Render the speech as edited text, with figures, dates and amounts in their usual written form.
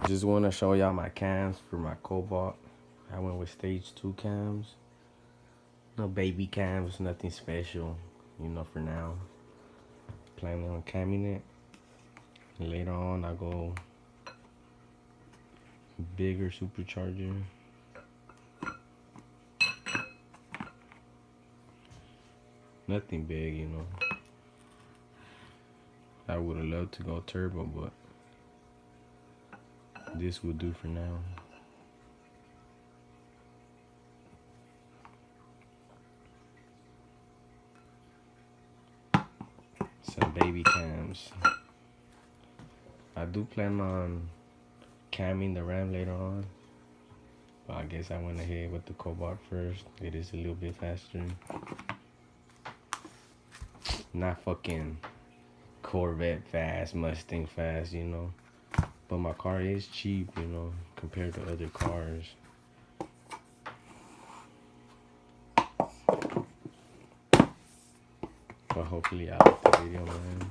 Just want to show y'all my cams for my Cobalt. I went with stage 2 cams. No baby cams, nothing special, you know, for now. Planning on camming it. Later on, I'll go bigger supercharger. Nothing big, you know. I would have loved to go turbo, but this will do for now. Some baby cams. I do plan on camming the Ram later on, but I guess I went ahead with the Cobalt first. It is a little bit faster. Not fucking Corvette fast, Mustang fast, you know. But my car is cheap, you know, compared to other cars. But hopefully I like the video, man.